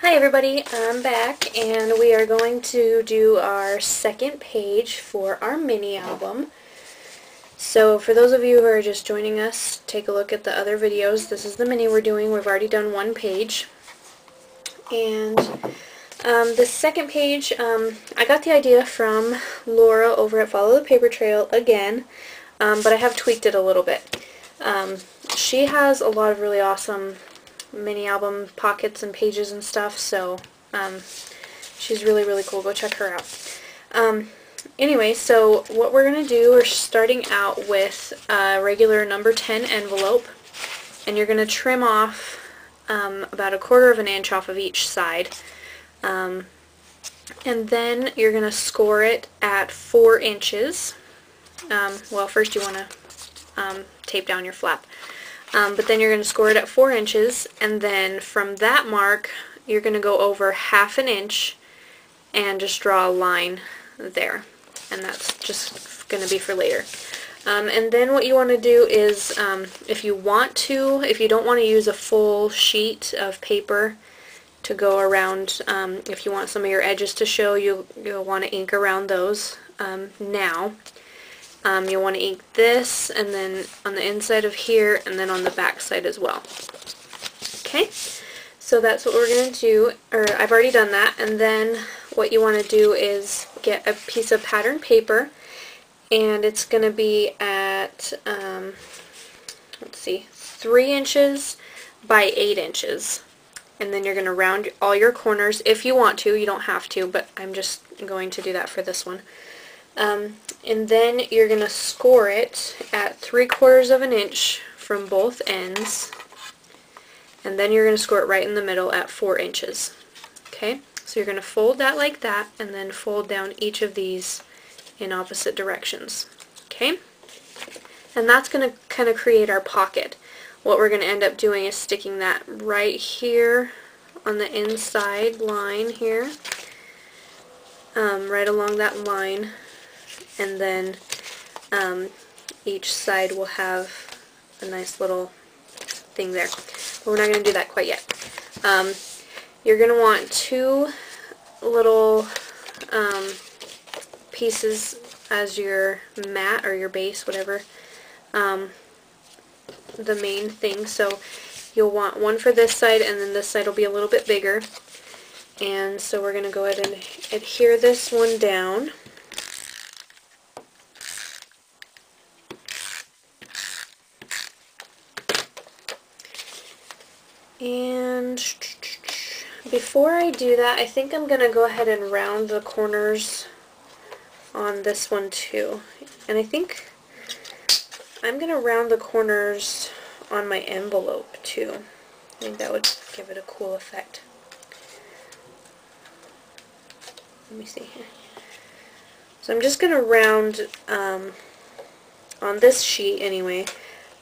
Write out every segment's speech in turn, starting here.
Hi everybody, I'm back and we are going to do our second page for our mini album. So for those of you who are just joining us, take a look at the other videos. This is the mini we're doing. We've already done one page. And the second page, I got the idea from Laura over at Follow the Paper Trail again, but I have tweaked it a little bit. She has a lot of really awesome mini album pockets and pages and stuff, so she's really cool. Go check her out. Anyway, so what we're going to do, we're starting out with a regular number 10 envelope, and you're going to trim off about 1/4 of an inch off of each side, and then you're going to score it at 4 inches. Well, first you want to tape down your flap. But then you're going to score it at 4 inches, and then from that mark you're going to go over 1/2 inch and just draw a line there, and that's just going to be for later. And then what you want to do is, if you don't want to use a full sheet of paper to go around, if you want some of your edges to show, you'll want to ink around those now. You'll want to ink this, and then on the inside of here, and then on the back side as well. Okay, so that's what we're going to do, or I've already done that. And then what you want to do is get a piece of pattern paper, and it's going to be at, let's see, 3 inches by 8 inches. And then you're going to round all your corners if you want to. You don't have to, but I'm just going to do that for this one. And then you're going to score it at 3/4 of an inch from both ends, and then you're going to score it right in the middle at 4 inches. Okay, so you're going to fold that like that, and then fold down each of these in opposite directions. Okay, and that's going to kind of create our pocket. What we're going to end up doing is sticking that right here on the inside line here, right along that line. And then each side will have a nice little thing there. But we're not going to do that quite yet. You're going to want 2 little pieces as your mat or your base, whatever, the main thing. So you'll want one for this side, and then this side will be a little bit bigger. And so we're going to go ahead and adhere this one down. And before I do that, I think I'm going to go ahead and round the corners on this one too. And I think I'm going to round the corners on my envelope too. I think that would give it a cool effect. Let me see here. So I'm just going to round, on this sheet anyway,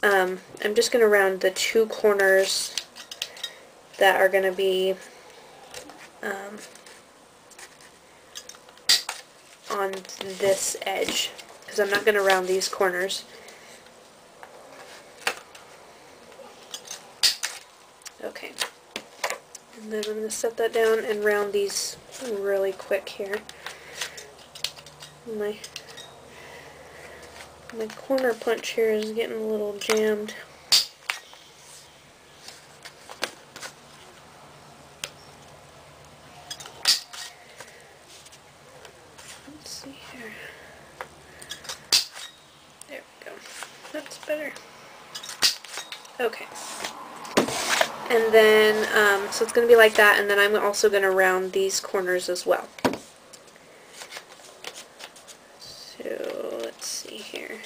I'm just going to round the 2 corners that are going to be on this edge, because I'm not going to round these corners. Okay, and then I'm going to set that down and round these really quick here. My corner punch here is getting a little jammed. There we go. That's better. Okay. And then, so it's going to be like that, and then I'm also going to round these corners as well. So, let's see here.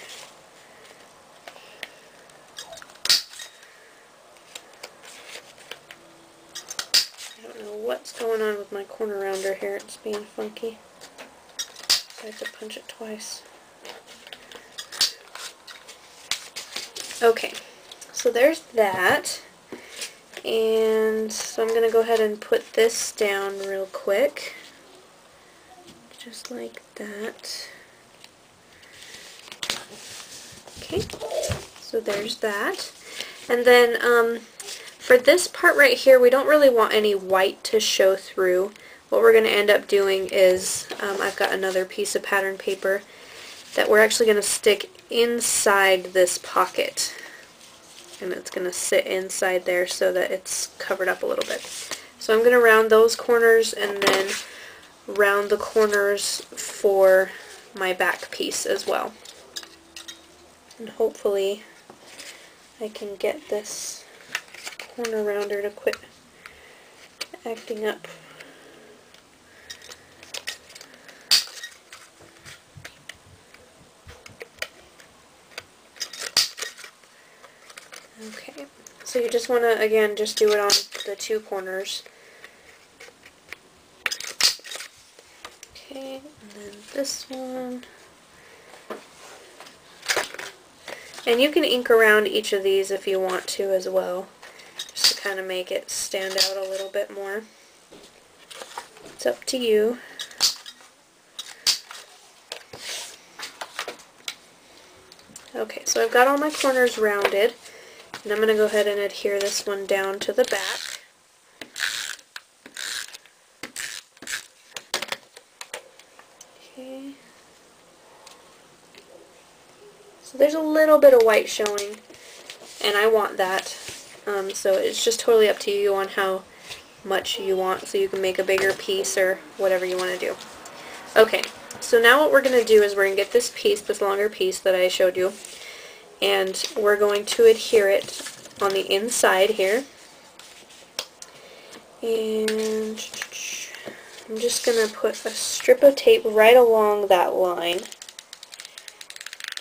I don't know what's going on with my corner rounder here. It's being funky. I have to punch it twice. Okay, so there's that, and so I'm going to go ahead and put this down real quick, just like that. Okay, so there's that, and then For this part right here, we don't really want any white to show through. What we're going to end up doing is, I've got another piece of pattern paper that we're actually going to stick inside this pocket. And it's going to sit inside there so that it's covered up a little bit. So I'm going to round those corners and then round the corners for my back piece as well. And hopefully I can get this corner rounder to quit acting up. Okay, so you just want to, again, just do it on the two corners. Okay, and then this one. And you can ink around each of these if you want to as well, just to kind of make it stand out a little bit more. It's up to you. Okay, so I've got all my corners rounded. And I'm going to go ahead and adhere this one down to the back. Okay. So there's a little bit of white showing, and I want that. So it's just totally up to you on how much you want, so you can make a bigger piece or whatever you want to do. Okay, so now what we're going to do is we're going to get this piece, this longer piece that I showed you, and we're going to adhere it on the inside here. And I'm just going to put a strip of tape right along that line,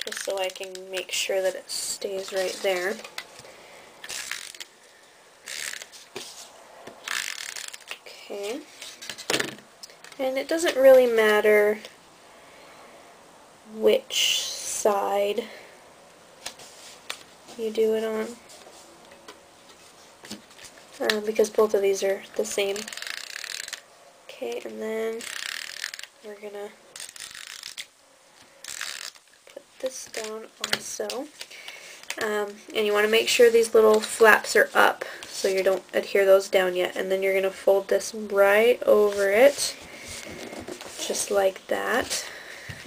just so I can make sure that it stays right there. Okay. And it doesn't really matter which side you do it on, because both of these are the same. Okay, and then we're gonna put this down also. And you want to make sure these little flaps are up so you don't adhere those down yet. And then you're going to fold this right over it, just like that.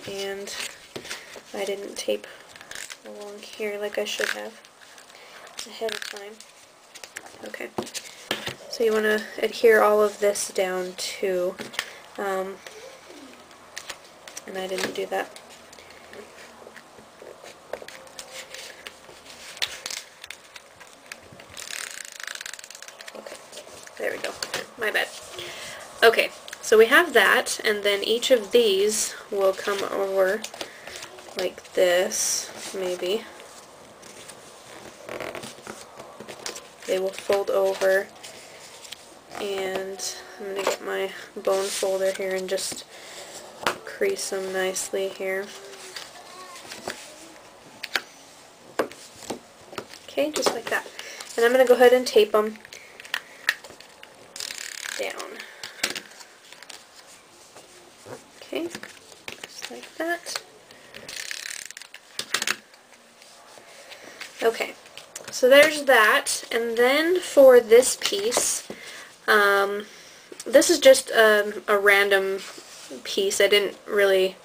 And I didn't tape along here like I should have ahead of time. Okay, so you want to adhere all of this down too, and I didn't do that. Okay, there we go, my bad. Okay, so we have that, and then each of these will come over like this, maybe. They will fold over, and I'm going to get my bone folder here and just crease them nicely here. Okay, just like that. And I'm going to go ahead and tape them down. Okay, just like that. Okay, so there's that, and then for this piece, this is just a random piece. I didn't really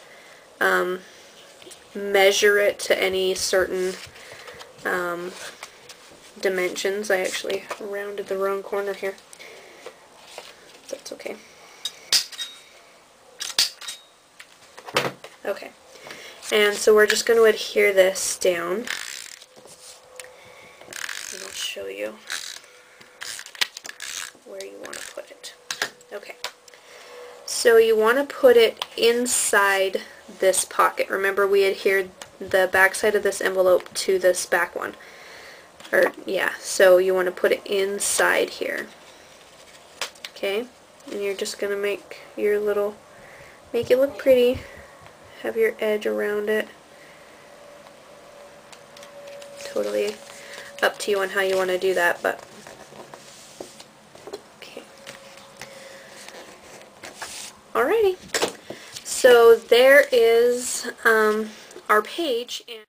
measure it to any certain dimensions. I actually rounded the wrong corner here. That's okay. Okay, and so we're just going to adhere this down. And I'll show you where you want to put it. Okay, so you want to put it inside this pocket. Remember, we adhered the back side of this envelope to this back one. Or, yeah, so you want to put it inside here. Okay, and you're just going to make your little, make it look pretty, have your edge around it. Totally up to you on how you want to do that, but okay. Alrighty, so there is our page. And